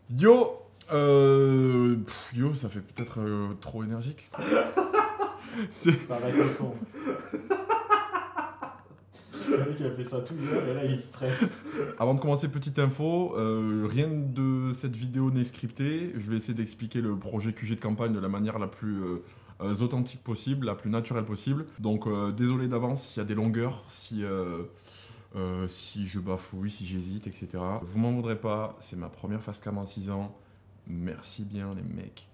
Yo Yo, ça fait peut-être trop énergique. Ça va être son. Le mec il a fait ça tout l'heure et là il stresse. Avant de commencer, petite info, rien de cette vidéo n'est scripté. Je vais essayer d'expliquer le projet QG de campagne de la manière la plus authentique possible, la plus naturelle possible. Donc désolé d'avance s'il y a des longueurs, si je bafouille, si j'hésite, etc. Vous m'en voudrez pas, c'est ma première facecam en 6 ans. Merci bien les mecs.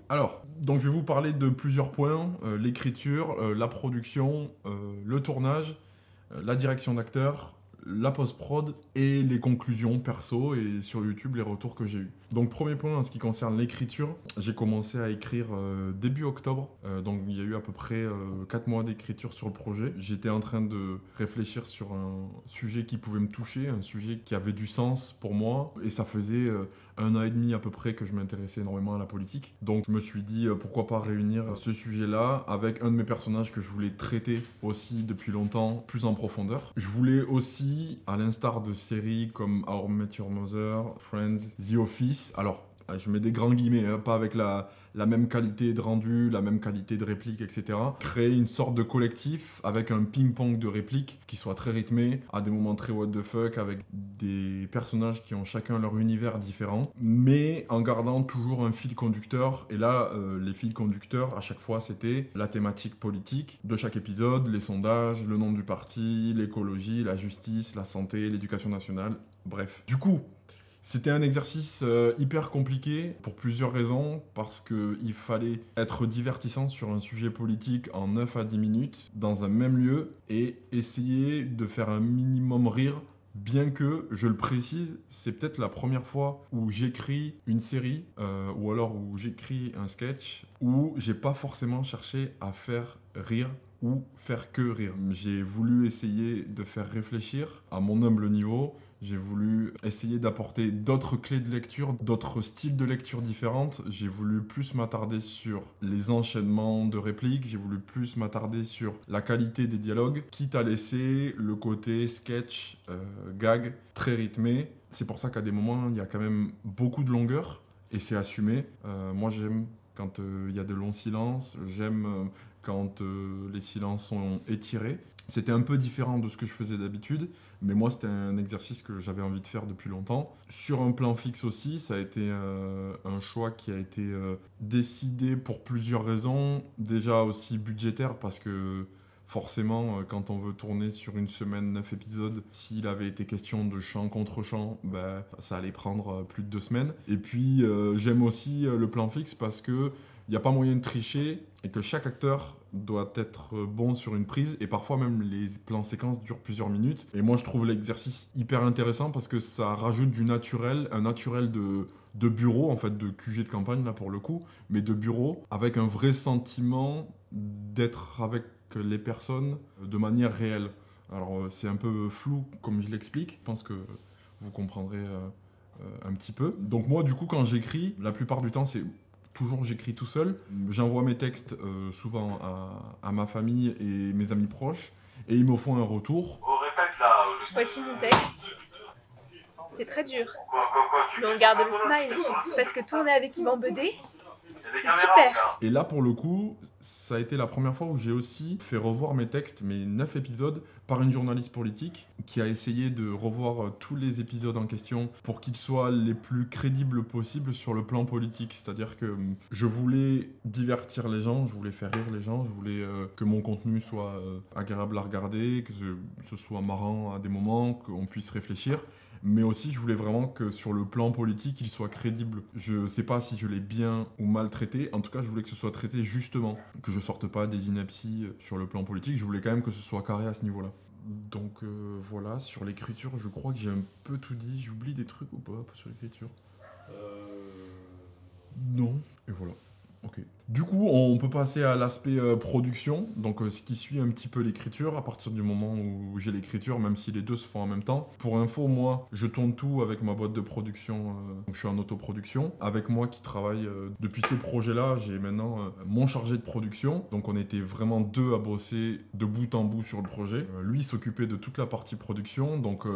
Alors, donc je vais vous parler de plusieurs points, l'écriture, la production, le tournage, la direction d'acteur, la post-prod et les conclusions perso et sur YouTube les retours que j'ai eus. Donc premier point en ce qui concerne l'écriture, j'ai commencé à écrire début octobre, donc il y a eu à peu près 4 mois d'écriture sur le projet. J'étais en train de réfléchir sur un sujet qui pouvait me toucher, un sujet qui avait du sens pour moi et ça faisait 1 an et demi à peu près que je m'intéressais énormément à la politique. Donc je me suis dit pourquoi pas réunir ce sujet-là avec un de mes personnages que je voulais traiter aussi depuis longtemps, plus en profondeur. Je voulais aussi, à l'instar de séries comme How I Met Your Mother, Friends, The Office, alors je mets des grands guillemets, hein, pas avec la même qualité de rendu, la même qualité de réplique, etc. Créer une sorte de collectif avec un ping-pong de répliques qui soit très rythmé, à des moments très what the fuck, avec des personnages qui ont chacun leur univers différent, mais en gardant toujours un fil conducteur. Et là, les fils conducteurs, à chaque fois, c'était la thématique politique de chaque épisode, les sondages, le nom du parti, l'écologie, la justice, la santé, l'éducation nationale, bref. Du coup, c'était un exercice hyper compliqué pour plusieurs raisons, parce qu'il fallait être divertissant sur un sujet politique en 9 à 10 minutes, dans un même lieu, et essayer de faire un minimum rire, bien que, je le précise, c'est peut-être la première fois où j'écris une série, ou alors où j'écris un sketch, où j'ai pas forcément cherché à faire rire ou faire que rire. J'ai voulu essayer de faire réfléchir à mon humble niveau. J'ai voulu essayer d'apporter d'autres clés de lecture, d'autres styles de lecture différentes. J'ai voulu plus m'attarder sur les enchaînements de répliques. J'ai voulu plus m'attarder sur la qualité des dialogues, quitte à laisser le côté sketch, gag, très rythmé. C'est pour ça qu'à des moments, il y a quand même beaucoup de longueur et c'est assumé. Moi, j'aime quand il y a de longs silences. J'aime quand les silences sont étirés. C'était un peu différent de ce que je faisais d'habitude, mais moi c'était un exercice que j'avais envie de faire depuis longtemps. Sur un plan fixe aussi, ça a été un choix qui a été décidé pour plusieurs raisons. Déjà aussi budgétaire, parce que forcément, quand on veut tourner sur une semaine 9 épisodes, s'il avait été question de chant contre chant, bah, ça allait prendre plus de 2 semaines. Et puis j'aime aussi le plan fixe parce que il n'y a pas moyen de tricher et que chaque acteur doit être bon sur une prise et parfois même les plans séquences durent plusieurs minutes. Et moi je trouve l'exercice hyper intéressant parce que ça rajoute du naturel, un naturel de bureau, en fait de QG de campagne là pour le coup, mais de bureau avec un vrai sentiment d'être avec les personnes de manière réelle. Alors c'est un peu flou comme je l'explique, je pense que vous comprendrez un petit peu. Donc moi du coup quand j'écris, la plupart du temps c'est toujours j'écris tout seul. J'envoie mes textes souvent à ma famille et mes amis proches et ils me font un retour. Oh, répète là. Voici mon texte. C'est très dur. Mais on garde le smile parce que tourner avec Yvan Bedet, c'est super. Et là, pour le coup, ça a été la première fois où j'ai aussi fait revoir mes textes, mes 9 épisodes, par une journaliste politique qui a essayé de revoir tous les épisodes en question pour qu'ils soient les plus crédibles possibles sur le plan politique. C'est-à-dire que je voulais divertir les gens, je voulais faire rire les gens, je voulais que mon contenu soit agréable à regarder, que ce soit marrant à des moments, qu'on puisse réfléchir. Mais aussi, je voulais vraiment que sur le plan politique, il soit crédible. Je sais pas si je l'ai bien ou mal traité. En tout cas, je voulais que ce soit traité justement. Que je sorte pas des inepties sur le plan politique. Je voulais quand même que ce soit carré à ce niveau-là. Donc voilà, sur l'écriture, je crois que j'ai un peu tout dit. J'oublie des trucs ou pas sur l'écriture? Non. Et voilà. Ok. Du coup, on peut passer à l'aspect production, donc ce qui suit un petit peu l'écriture, à partir du moment où j'ai l'écriture, même si les deux se font en même temps. Pour info, moi, je tourne tout avec ma boîte de production, donc je suis en autoproduction. Avec moi qui travaille depuis ces projets-là, j'ai maintenant mon chargé de production, donc on était vraiment deux à bosser de bout en bout sur le projet. Lui, il s'occupait de toute la partie production, donc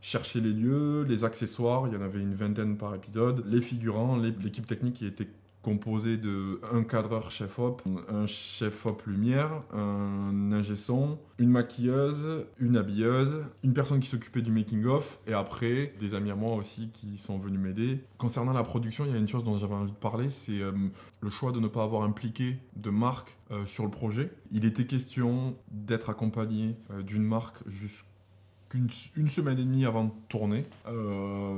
chercher les lieux, les accessoires, il y en avait une vingtaine par épisode, les figurants, l'équipe technique qui était composée de un cadreur chef-op, un chef-op lumière, un ingé son, une maquilleuse, une habilleuse, une personne qui s'occupait du making-of, et après, des amis à moi aussi qui sont venus m'aider. Concernant la production, il y a une chose dont j'avais envie de parler, c'est le choix de ne pas avoir impliqué de marque sur le projet. Il était question d'être accompagné d'une marque jusqu'à une semaine et demie avant de tourner,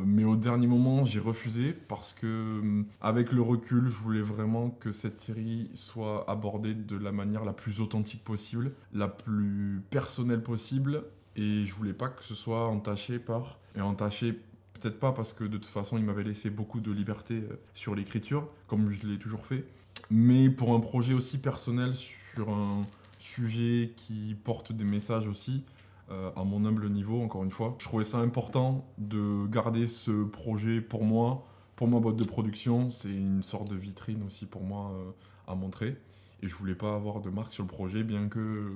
mais au dernier moment j'ai refusé parce que avec le recul je voulais vraiment que cette série soit abordée de la manière la plus authentique possible, la plus personnelle possible, et je voulais pas que ce soit entaché peut-être pas parce que de toute façon il m'avait laissé beaucoup de liberté sur l'écriture comme je l'ai toujours fait, mais pour un projet aussi personnel sur un sujet qui porte des messages aussi. À mon humble niveau, encore une fois. Je trouvais ça important de garder ce projet pour moi, pour ma boîte de production. C'est une sorte de vitrine aussi pour moi à montrer. Et je voulais pas avoir de marque sur le projet, bien que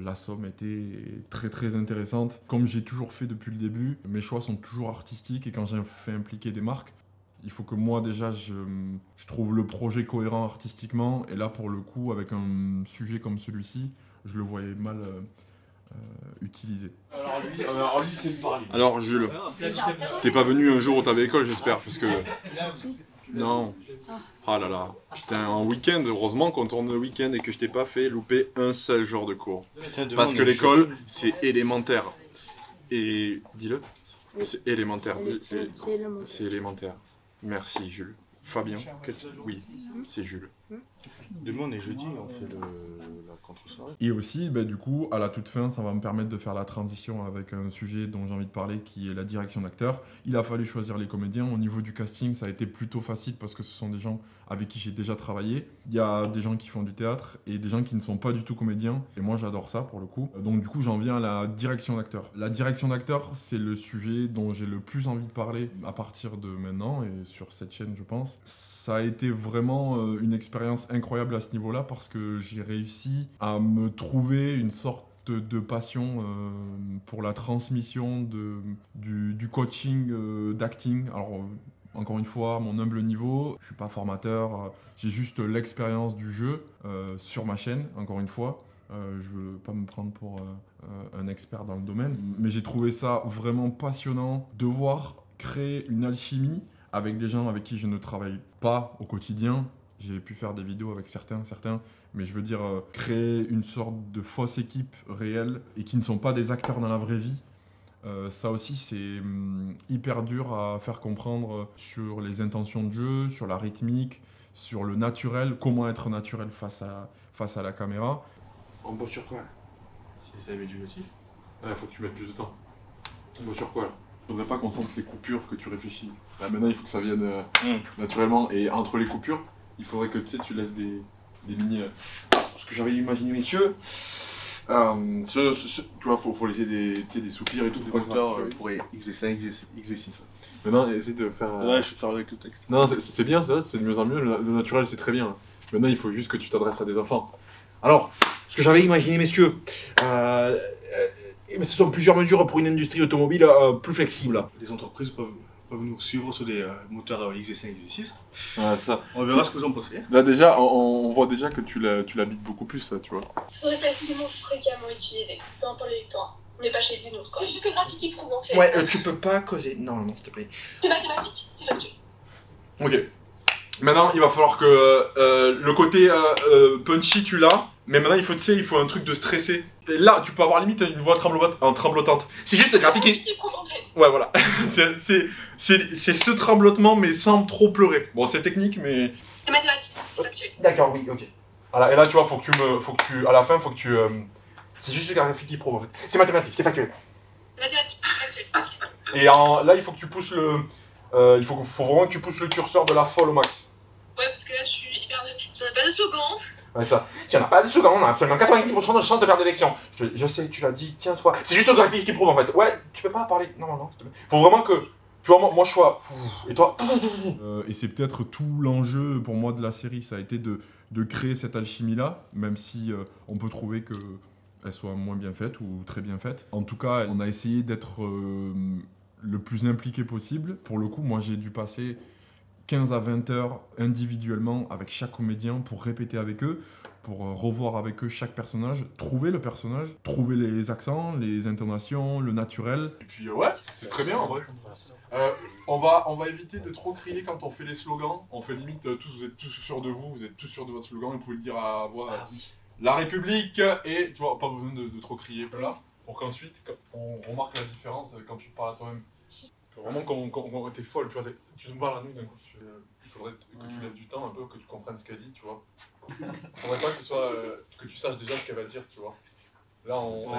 la somme était très très intéressante. Comme j'ai toujours fait depuis le début, mes choix sont toujours artistiques et quand j'ai fait impliquer des marques, il faut que moi déjà je trouve le projet cohérent artistiquement. Et là pour le coup, avec un sujet comme celui-ci, je le voyais mal utilisé. Alors lui, c'est une parler. Alors Jules, t'es pas venu un jour où t'avais école, j'espère, parce que... Non. Ah là là. Putain, en week-end, heureusement qu'on tourne le week-end et que je t'ai pas fait louper un seul jour de cours. Parce que l'école, c'est élémentaire. Et... Dis-le. C'est élémentaire. C'est élémentaire. Merci Jules. Fabien, oui, c'est Jules. Demain on est jeudi, on fait la contre-soirée. Et aussi, bah, du coup, à la toute fin, ça va me permettre de faire la transition avec un sujet dont j'ai envie de parler, qui est la direction d'acteur. Il a fallu choisir les comédiens. Au niveau du casting, ça a été plutôt facile parce que ce sont des gens avec qui j'ai déjà travaillé. Il y a des gens qui font du théâtre et des gens qui ne sont pas du tout comédiens. Et moi, j'adore ça pour le coup. Donc du coup, j'en viens à la direction d'acteur. La direction d'acteur, c'est le sujet dont j'ai le plus envie de parler à partir de maintenant et sur cette chaîne, je pense. Ça a été vraiment une expérience incroyable à ce niveau-là parce que j'ai réussi à me trouver une sorte de passion pour la transmission du coaching d'acting. Alors encore une fois, à mon humble niveau, je suis pas formateur, j'ai juste l'expérience du jeu sur ma chaîne, encore une fois. Je veux pas me prendre pour un expert dans le domaine, mais j'ai trouvé ça vraiment passionnant de voir créer une alchimie avec des gens avec qui je ne travaille pas au quotidien. J'ai pu faire des vidéos avec certains, mais je veux dire créer une sorte de fausse équipe réelle et qui ne sont pas des acteurs dans la vraie vie. Ça aussi, c'est hyper dur à faire comprendre sur les intentions de jeu, sur la rythmique, sur le naturel, comment être naturel face à la caméra. On bosse sur quoi là? Si ça avait du motif. Il faut que tu mettes plus de temps. On bosse sur quoi là? Il faudrait pas qu'on sente les coupures que tu réfléchis. Là, maintenant, il faut que ça vienne naturellement. Et entre les coupures, il faudrait que tu laisses des mini... ce que j'avais imaginé, messieurs, tu vois, faut laisser des soupirs et tout. Faut pas pour XV5, XV6. Maintenant, essaye de faire... Ouais, je vais faire avec le texte. Non, c'est bien ça, c'est de mieux en mieux. Le naturel, c'est très bien. Maintenant, il faut juste que tu t'adresses à des enfants. Alors, ce que j'avais imaginé, messieurs, ce sont plusieurs mesures pour une industrie automobile plus flexible. Les entreprises peuvent nous suivre sur des moteurs XV5 et XV6. Ouais, ça. On verra ce que vous en pensez. Là déjà, on voit déjà que tu l'habites beaucoup plus, ça, tu vois. Il faudrait placer des mots fréquemment utilisés, peu importe le lectorat. On n'est pas chez Vinos. C'est juste le graffiti prouve en fait. Ouais, tu peux pas causer. Non, s'il te plaît. C'est mathématique, c'est factuel. Ok. Maintenant, il va falloir que le côté punchy, tu l'as. Mais maintenant, il faut un truc de stressé. Et là, tu peux avoir limite une voix tremblotante. C'est juste graphique. En fait. Ouais, voilà. c'est ce tremblotement, mais sans trop pleurer. Bon, c'est technique, mais... C'est mathématique, c'est factuel. D'accord, oui, ok. Voilà, et là, tu vois, à la fin, faut que tu... c'est juste le graphique qui prouve, en fait. C'est mathématique, c'est factuel. C'est mathématique, c'est factuel. Et là, il faut que tu pousses il faut vraiment que tu pousses le curseur de la folle au max. Ouais, parce que là, je suis hyper... Si on n'a pas de slogan... Ouais, ça. Si on n'a pas de slogan, on a absolument 90% de chance de perdre l'élection. Je sais, tu l'as dit 15 fois. C'est juste le graphique qui prouve, en fait. Ouais, tu peux pas parler. Non, s'il te plaît. Faut vraiment que... Tu vois, moi, je sois... Et toi... Et c'est peut-être tout l'enjeu pour moi de la série, ça a été de créer cette alchimie-là, même si on peut trouver que elle soit moins bien faite ou très bien faite. En tout cas, on a essayé d'être le plus impliqué possible. Pour le coup, moi j'ai dû passer 15 à 20 heures individuellement avec chaque comédien pour répéter avec eux, pour revoir avec eux chaque personnage, trouver le personnage, trouver les accents, les intonations, le naturel. Et puis ouais, c'est très bien en vrai. On va éviter de trop crier quand on fait les slogans. On fait limite tous, vous êtes tous sûrs de vous êtes tous sûrs de votre slogan, vous pouvez le dire à voix. La République, et tu vois, pas besoin de trop crier là, pour qu'ensuite on remarque la différence quand tu parles à toi-même. Vraiment quand t'es folle, tu vois, tu nous parles à nous d'un coup, il faudrait que tu laisses du temps un peu, que tu comprennes ce qu'elle dit, tu vois. Faudrait pas que ce soit, que tu saches déjà ce qu'elle va dire, tu vois. Là on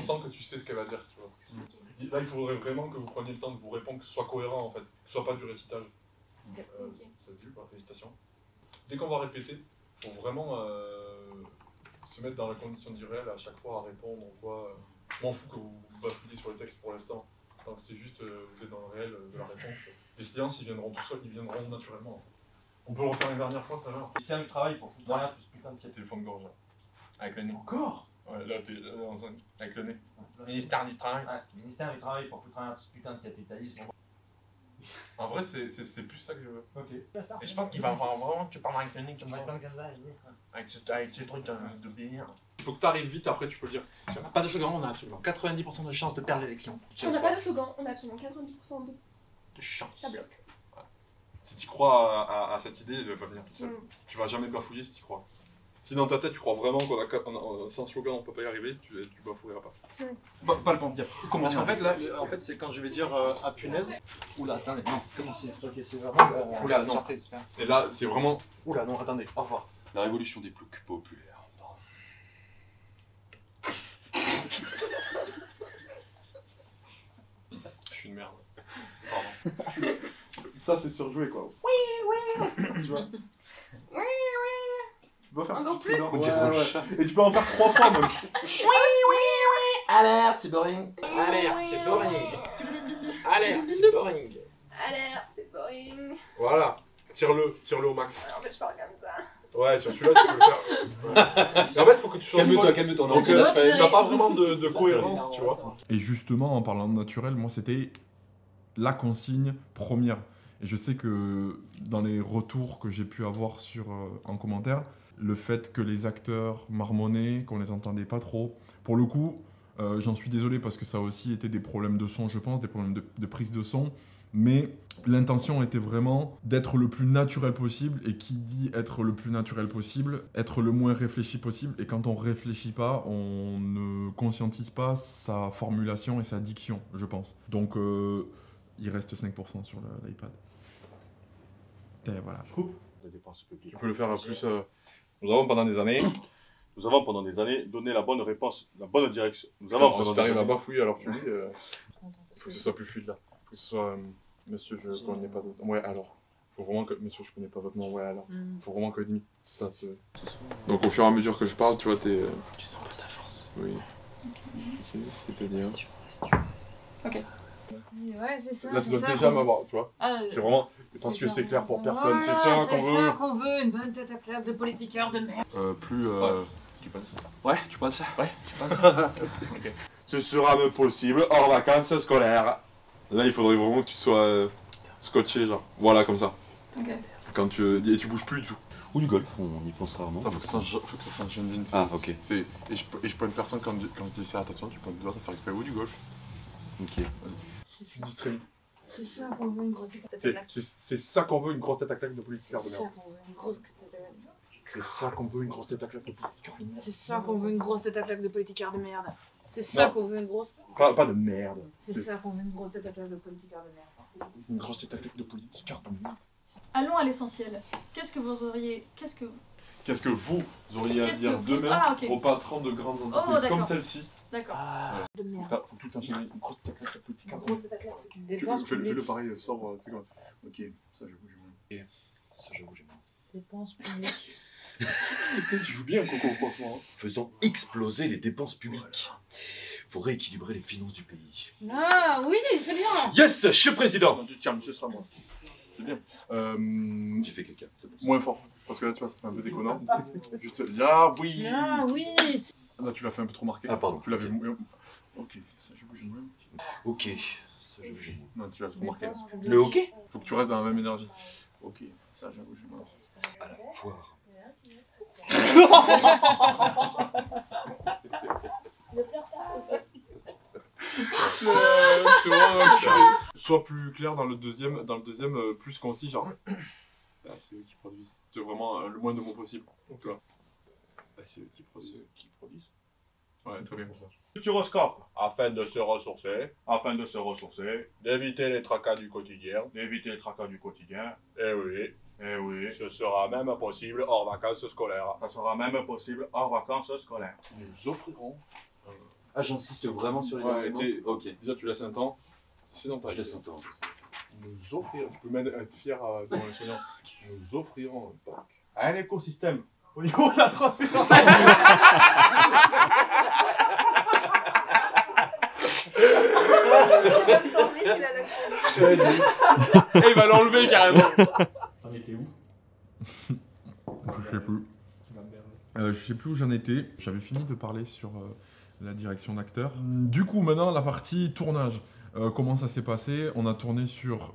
sent que tu sais ce qu'elle va dire, tu vois. Là il faudrait vraiment que vous preniez le temps de vous répondre, que ce soit cohérent en fait, que ce soit pas du récitage. Ça se dit ou pas, félicitations. Dès qu'on va répéter, faut vraiment se mettre dans la condition du réel à chaque fois à répondre, quoi. Je m'en fous que vous bafouillez sur le texte pour l'instant. Tant que c'est juste, vous êtes dans le réel de la réponse. Les silences, ils viendront tout seuls, ils viendront naturellement. En fait. On peut le refaire une dernière fois, ça va. Il se du travail pour foutre derrière tout ce putain de pied. Téléphone gorge. Avec le nez. Encore? Ouais, là, t'es avec le nez. Ministère du Travail. Ouais, ministère du Travail pour foutre derrière tout ce putain de capitalisme. En vrai, c'est plus ça que je veux. Ok. Et je pense qu'il va avoir vraiment que tu parles avec le nez comme ça. Avec ces trucs de bénir. Il faut que tu arrives vite, après tu peux le dire. Si on n'a pas de slogan, on a absolument 90% de chances de perdre l'élection. Si on n'a pas de slogan, on a absolument 90% de chance. ça bloque. Ouais. Si tu crois à cette idée, elle va venir toute seule. Tu vas jamais bafouiller si tu crois. Si dans ta tête tu crois vraiment sans slogan on peut pas y arriver, tu bafouilleras pas. Pas le bon dire. Parce qu'en fait, là, c'est quand je vais dire à punaise. Oula, attendez, non, comment c'est? Ok, c'est vraiment. Oula, non. Surprise. Et là, c'est vraiment. Oula, non, attendez, au revoir. La révolution des blocs populaires. Je suis une merde. Pardon. Ça, c'est surjoué quoi. Tu vois. Tu peux faire encore plus. Et tu peux en faire 3 fois même. Alerte, c'est boring. Alerte, c'est boring. Alerte, c'est boring. Alerte, c'est boring. Voilà. Tire-le au max. En fait, je parle comme ça. Ouais, sur celui-là, tu peux le faire. Ouais. En fait, il faut que tu sois. Calme-toi. Donc, t'as pas vraiment de cohérence, tu vois. Et justement, en parlant de naturel, moi, c'était la consigne première. Et je sais que dans les retours que j'ai pu avoir en commentaire, le fait que les acteurs marmonnaient, qu'on les entendait pas trop, pour le coup, j'en suis désolé parce que ça a aussi été des problèmes de son, je pense, des problèmes de prise de son. Mais l'intention était vraiment d'être le plus naturel possible. Et qui dit être le plus naturel possible, être le moins réfléchi possible. Et quand on réfléchit pas, on ne conscientise pas sa formulation et sa diction, je pense. Donc, il reste 5% sur l'iPad. Et voilà. Je coupe. Tu peux le faire plus. Nous avons pendant des années donné la bonne réponse, la bonne direction. Nous avons pendant des années. À bafouiller alors tu dis. Faut que ce soit plus fluide là. Faut que ce soit. Monsieur, je connais pas votre nom. Ouais, alors. Faut vraiment que. Monsieur, je connais pas votre nom. Ouais, alors. Faut vraiment que limite ça se. Donc, au fur et à mesure que je parle, tu vois, t'es. Tu sens toute la force. Oui. C'est-à-dire. Ok. Ouais, c'est ça. Là, tu dois déjà m'avoir, tu vois. C'est vraiment. Parce que c'est clair pour personne. Voilà, c'est ça qu'on veut. C'est ça qu'on veut, une bonne tête à claque de politiqueur de merde. Tu penses? Ouais, tu penses? Ouais, tu penses? Okay. Ce sera même possible hors vacances scolaires. Là, il faudrait vraiment que tu sois scotché, genre. Voilà, comme ça. Ok. Quand et tu bouges plus du tout. Ou du golf, on y pense rarement. Ça, faut que ça s'enchaîne d'une. Ah, ok. Et je pointe personne quand je dis ça, attention, tu pointes le doigt, ça fait exprès ou du golf. Ok. Tu dis très vite. C'est ça qu'on veut, une grosse tête à claque. C'est ça qu'on veut, une grosse tête à claque de politique de C'est merde. ça qu'on veut, une grosse tête à claque. C'est ça qu'on veut, une grosse tête à claque de politique de merde. C'est ça qu'on veut, une grosse tête à claque de politiqueur de merde. C'est ça qu'on veut, une grosse. Pas de merde. C'est ça qu'on veut, une grosse tête à claque de politiqueur de merde. Une grosse tête à claque de politique de merde. Allons à l'essentiel. Qu'est-ce que vous auriez à dire demain au patron de grandes entreprises comme celle-ci? D'accord. De merde. Faut tout enchaîner, une grosse tête à claque de politique. Une grosse tête à claque. Dépenses Fais-le publiques. pareil, sors, c'est quoi? Ok, ça j'avoue, j'ai moins. Ça j'avoue, j'ai moins. Dépenses publiques. Tu joues bien, Coco, franchement. Faisons exploser les dépenses publiques. Faut rééquilibrer les finances du pays. Ah oui, c'est bien. Yes, monsieur président. Non, tu tiens, monsieur sera moi. C'est bien. J'ai fait quelqu'un. Moins fort. Parce que là, tu vois, c'est un peu déconnant. Juste, là, oui. Ah oui. Là, tu l'as fait un peu trop marqué. Ah, pardon. Tu l'avais. Ok, ça, j'ai bougé moins. Ok, ça j'avais jamais. Non, tu l'as remarqué. Le hockey? Faut que tu restes dans la même énergie. Ok, ça j'avoue, je m'en. À la foire. C'est vraiment culé. Sois plus clair dans le deuxième, plus concis, genre. Bah, c'est eux qui produisent. C'est vraiment le moins de mots possible. Donc là. Bah, c'est eux qui produisent. Ouais, très bien pour ça. Futuroscope. Afin de se ressourcer, Afin de se ressourcer, d'éviter les tracas du quotidien. d'éviter les tracas du quotidien. Eh oui, Eh oui, ce sera même possible hors vacances scolaires. ça sera même possible hors vacances scolaires. Nous offrirons. Ah, j'insiste vraiment sur les Ouais, derniers mots. Ok, Déjà, tu laisses un temps. C'est dans ta je laisse un temps. Nous offrirons. Tu peux même être fier devant les soignants. Nous offrirons un bac. Un écosystème au niveau de la transpiration. Il va l'enlever carrément. T'en étais où? Je sais plus. Je sais plus où j'en étais. J'avais fini de parler sur la direction d'acteur. Du coup, maintenant, la partie tournage. Comment ça s'est passé? On a tourné sur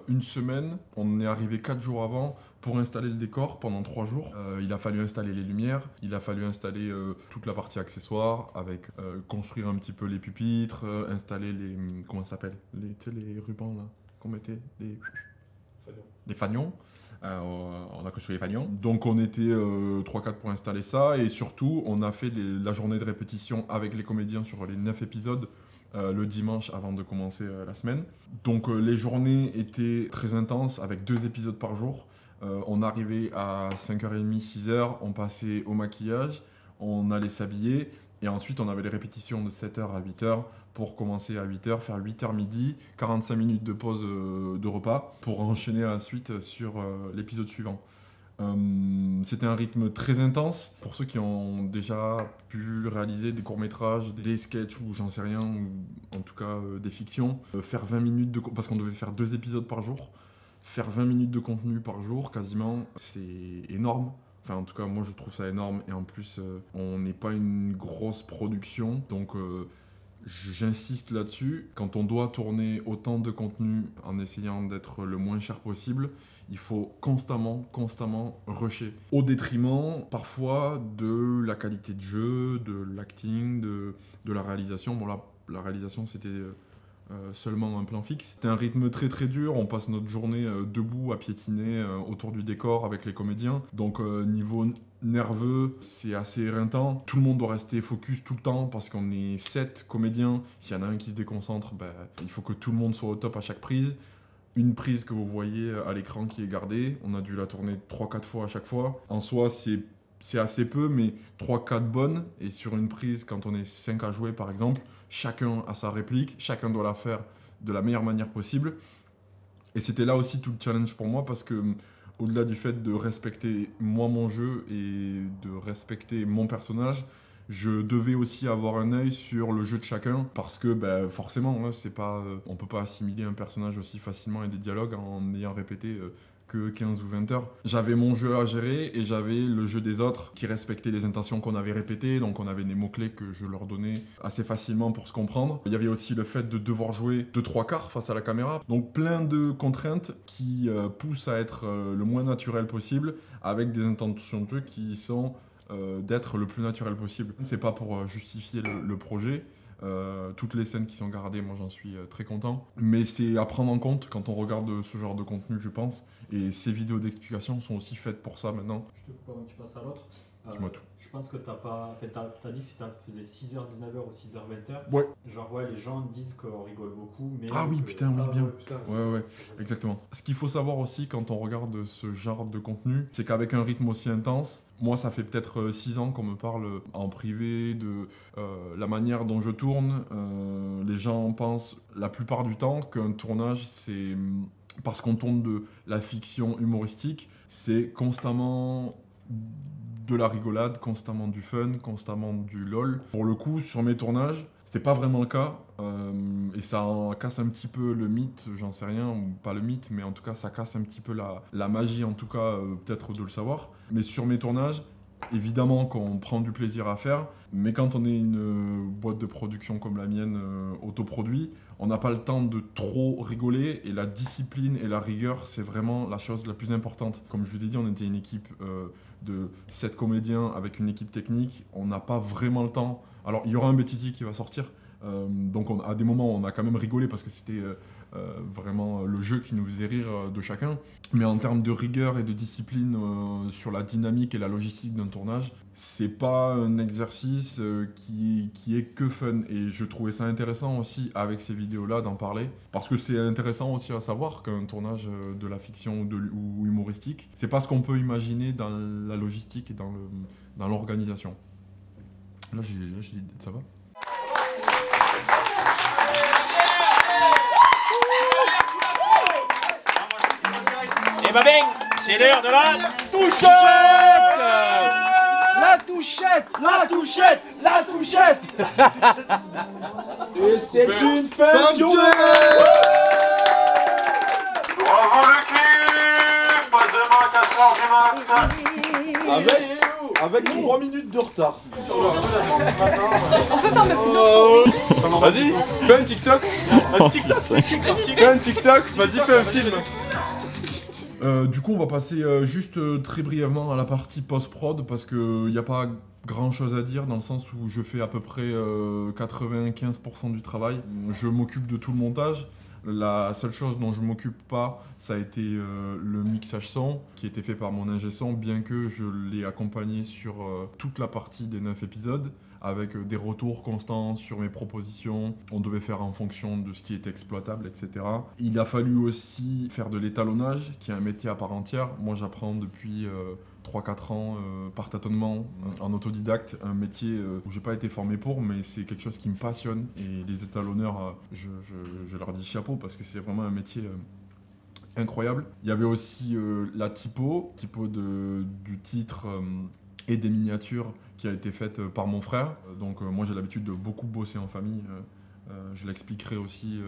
une semaine. On est arrivé 4 jours avant pour installer le décor pendant 3 jours. Il a fallu installer les lumières. Il a fallu installer toute la partie accessoires avec construire un petit peu les pupitres, installer les... Comment ça s'appelle? Les rubans là qu'on mettait, les fanions. On a construit les fanions. Donc on était 3-4 pour installer ça. Et surtout, on a fait la journée de répétition avec les comédiens sur les 9 épisodes. Le dimanche avant de commencer la semaine. Donc les journées étaient très intenses avec 2 épisodes par jour. On arrivait à 5h30, 6h, on passait au maquillage, on allait s'habiller et ensuite on avait les répétitions de 7h à 8h pour commencer à 8h, faire 8h midi, 45 minutes de pause de repas pour enchaîner la suite sur l'épisode suivant. C'était un rythme très intense. Pour ceux qui ont déjà pu réaliser des courts-métrages, des sketchs ou j'en sais rien, ou en tout cas des fictions, faire 20 minutes de... parce qu'on devait faire 2 épisodes par jour, faire 20 minutes de contenu par jour quasiment, c'est énorme. Enfin en tout cas moi je trouve ça énorme et en plus on n'est pas une grosse production donc j'insiste là-dessus. Quand on doit tourner autant de contenu en essayant d'être le moins cher possible, il faut constamment rusher. Au détriment, parfois, de la qualité de jeu, de l'acting, de la réalisation. Bon là, la réalisation, c'était seulement un plan fixe. C'était un rythme très dur. On passe notre journée debout à piétiner autour du décor avec les comédiens. Donc niveau nerveux, c'est assez éreintant. Tout le monde doit rester focus tout le temps parce qu'on est 7 comédiens. S'il y en a un qui se déconcentre, il faut que tout le monde soit au top à chaque prise. Une prise que vous voyez à l'écran qui est gardée, on a dû la tourner 3-4 fois à chaque fois. En soi, c'est assez peu, mais 3-4 bonnes. Et sur une prise, quand on est 5 à jouer par exemple, chacun a sa réplique, chacun doit la faire de la meilleure manière possible. Et c'était là aussi tout le challenge pour moi parce que au-delà du fait de respecter moi mon jeu et de respecter mon personnage, je devais aussi avoir un œil sur le jeu de chacun parce que forcément, on peut pas assimiler un personnage aussi facilement et des dialogues en ayant répété que 15 ou 20 heures. J'avais mon jeu à gérer et j'avais le jeu des autres qui respectaient les intentions qu'on avait répétées, donc on avait des mots-clés que je leur donnais assez facilement pour se comprendre. Il y avait aussi le fait de devoir jouer 2-3 quarts face à la caméra, donc plein de contraintes qui poussent à être le moins naturel possible avec des intentions de jeu qui sont d'être le plus naturel possible. C'est pas pour justifier le projet. Toutes les scènes qui sont gardées, moi j'en suis très content. Mais c'est à prendre en compte quand on regarde ce genre de contenu, je pense. Et ces vidéos d'explication sont aussi faites pour ça maintenant. Je te coupe avant que tu passes à l'autre. Dis-moi tout. Je pense que t'as pas... t'as dit que si tu faisais 6h, 19h ou 6h, 20h. Ouais. Genre les gens disent qu'on rigole beaucoup, mais... Ah oui, putain, oui, bien. Putain, ouais, exactement. Ce qu'il faut savoir aussi quand on regarde ce genre de contenu, c'est qu'avec un rythme aussi intense, moi ça fait peut-être 6 ans qu'on me parle en privé de la manière dont je tourne. Les gens pensent la plupart du temps qu'un tournage c'est... Parce qu'on tourne de la fiction humoristique, c'est constamment de la rigolade, constamment du fun, constamment du lol. Pour le coup, sur mes tournages, c'était pas vraiment le cas. Et ça en casse un petit peu le mythe, j'en sais rien, ou pas le mythe, mais en tout cas, ça casse un petit peu la magie, en tout cas, peut-être de le savoir. Mais sur mes tournages, Évidemment qu'on prend du plaisir à faire, mais quand on est une boîte de production comme la mienne, autoproduit, on n'a pas le temps de trop rigoler et la discipline et la rigueur, c'est vraiment la chose la plus importante. Comme je vous ai dit, on était une équipe de 7 comédiens avec une équipe technique, on n'a pas vraiment le temps. Alors il y aura un bêtisier qui va sortir, donc à des moments on a quand même rigolé parce que c'était vraiment le jeu qui nous faisait rire de chacun. Mais en termes de rigueur et de discipline sur la dynamique et la logistique d'un tournage, c'est pas un exercice qui est que fun. Et je trouvais ça intéressant aussi avec ces vidéos-là d'en parler. Parce que c'est intéressant aussi à savoir qu'un tournage de la fiction ou humoristique, c'est pas ce qu'on peut imaginer dans la logistique et dans l'organisation. Là, ça va ? Et bah bing, c'est l'heure de la touchette. La touchette, la touchette, la touchette. Et c'est une fin de journée. Bravo l'équipe. Pas demain 4h du matin. Avec 3 minutes de retard. Vas-y, fais un TikTok. Fais un TikTok, vas-y, fais un film. Du coup, on va passer juste très brièvement à la partie post-prod parce qu'il n'y a pas grand chose à dire dans le sens où je fais à peu près 95% du travail. Je m'occupe de tout le montage. La seule chose dont je ne m'occupe pas, ça a été le mixage son qui a été fait par mon ingé son, bien que je l'ai accompagné sur toute la partie des 9 épisodes avec des retours constants sur mes propositions. On devait faire en fonction de ce qui était exploitable, etc. Il a fallu aussi faire de l'étalonnage, qui est un métier à part entière. Moi, j'apprends depuis 3-4 ans par tâtonnement, en autodidacte, un métier où j'ai pas été formé pour, mais c'est quelque chose qui me passionne. Et les étalonneurs, je leur dis chapeau parce que c'est vraiment un métier incroyable. Il y avait aussi la typo du titre et des miniatures qui a été faite par mon frère. Donc moi j'ai l'habitude de beaucoup bosser en famille. Je l'expliquerai aussi,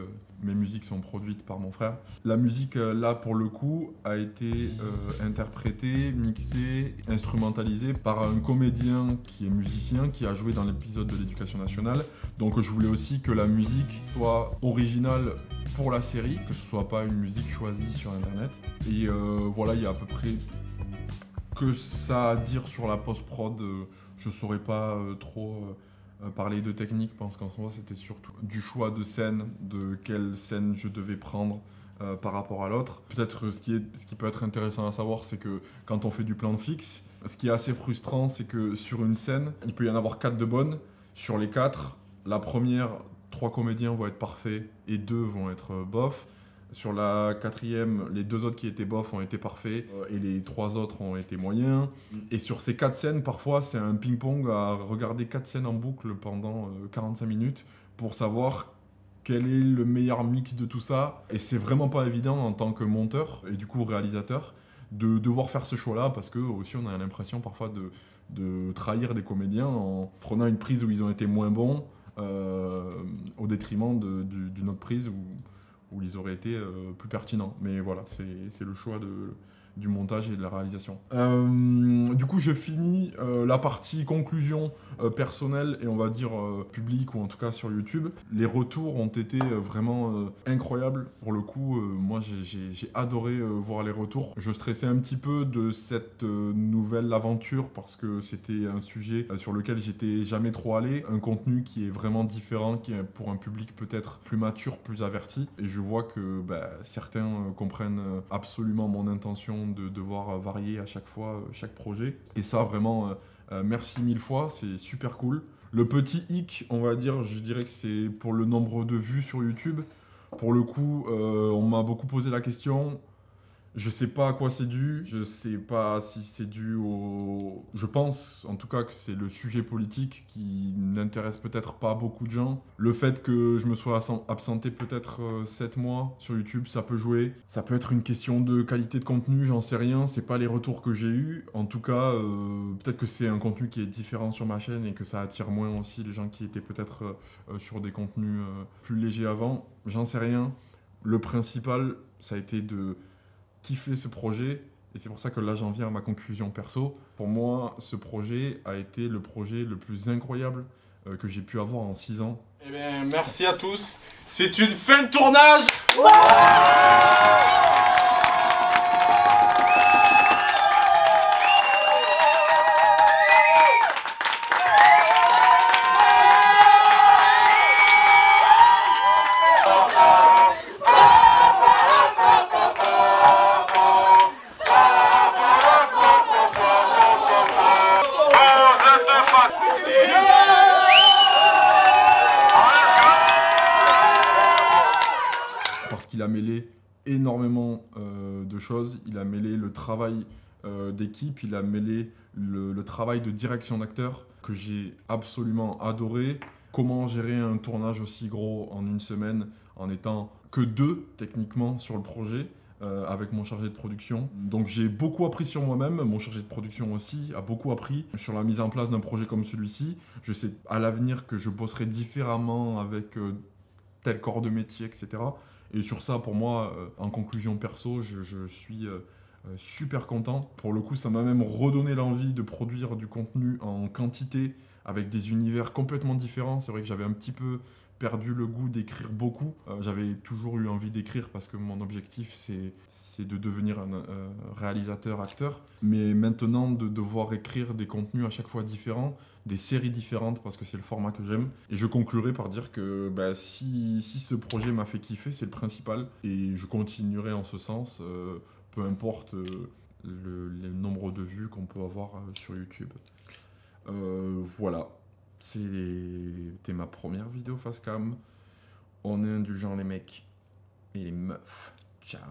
mes musiques sont produites par mon frère. La musique, là, pour le coup, a été interprétée, mixée, instrumentalisée par un comédien qui est musicien, qui a joué dans l'épisode de l'Éducation nationale. Donc je voulais aussi que la musique soit originale pour la série, que ce soit pas une musique choisie sur Internet. Et voilà, il y a à peu près que ça à dire sur la post-prod. Je saurais pas trop... parler de technique, parce qu'en soi c'était surtout du choix de scène, de quelle scène je devais prendre par rapport à l'autre. Peut-être ce qui peut être intéressant à savoir, c'est que quand on fait du plan fixe, ce qui est assez frustrant, c'est que sur une scène, il peut y en avoir 4 de bonnes. Sur les 4, la première, 3 comédiens vont être parfaits et 2 vont être bof. Sur la 4e, les 2 autres qui étaient bof ont été parfaits et les 3 autres ont été moyens. Et sur ces 4 scènes, parfois, c'est un ping-pong à regarder 4 scènes en boucle pendant 45 minutes pour savoir quel est le meilleur mix de tout ça. Et c'est vraiment pas évident en tant que monteur et du coup réalisateur de devoir faire ce choix-là parce que aussi on a l'impression parfois de trahir des comédiens en prenant une prise où ils ont été moins bons au détriment d'une autre prise où ils auraient été plus pertinents. Mais voilà, c'est le choix du montage et de la réalisation. Du coup, je finis la partie conclusion personnelle et on va dire publique, ou en tout cas sur YouTube. Les retours ont été vraiment incroyables. Pour le coup, moi j'ai adoré voir les retours. Je stressais un petit peu de cette nouvelle aventure parce que c'était un sujet sur lequel j'étais jamais trop allé. Un contenu qui est vraiment différent, qui est pour un public peut-être plus mature, plus averti. Et je vois que certains comprennent absolument mon intention de devoir varier à chaque fois, chaque projet. Et ça, vraiment, merci 1000 fois, c'est super cool. Le petit hic, on va dire, je dirais que c'est pour le nombre de vues sur YouTube. Pour le coup, on m'a beaucoup posé la question. Je sais pas à quoi c'est dû, je sais pas si c'est dû au... Je pense en tout cas que c'est le sujet politique qui n'intéresse peut-être pas beaucoup de gens. Le fait que je me sois absenté peut-être 7 mois sur YouTube, ça peut jouer. Ça peut être une question de qualité de contenu, j'en sais rien, c'est pas les retours que j'ai eus. En tout cas, peut-être que c'est un contenu qui est différent sur ma chaîne et que ça attire moins aussi les gens qui étaient peut-être sur des contenus plus légers avant. J'en sais rien. Le principal, ça a été de kiffer ce projet Et c'est pour ça que là, j'en viens à ma conclusion perso. Pour moi, ce projet a été le projet le plus incroyable que j'ai pu avoir en 6 ans. Eh bien, merci à tous. C'est une fin de tournage. Parce qu'il a mêlé énormément de choses. Il a mêlé le travail d'équipe, il a mêlé le travail de direction d'acteur que j'ai absolument adoré. Comment gérer un tournage aussi gros en une semaine en étant que 2 techniquement sur le projet avec mon chargé de production. Donc j'ai beaucoup appris sur moi-même, mon chargé de production aussi a beaucoup appris sur la mise en place d'un projet comme celui-ci. Je sais à l'avenir que je bosserai différemment avec tel corps de métier, etc. Et sur ça, pour moi, en conclusion perso, je suis super content. Pour le coup, ça m'a même redonné l'envie de produire du contenu en quantité avec des univers complètement différents. C'est vrai que j'avais un petit peu perdu le goût d'écrire beaucoup. J'avais toujours eu envie d'écrire parce que mon objectif, c'est de devenir un réalisateur, acteur. Mais maintenant, de devoir écrire des contenus à chaque fois différents, des séries différentes parce que c'est le format que j'aime. Et je conclurai par dire que si ce projet m'a fait kiffer, c'est le principal. Et je continuerai en ce sens, peu importe le nombre de vues qu'on peut avoir sur YouTube. Voilà. C'était ma première vidéo face cam. On est indulgents les mecs et les meufs. Ciao.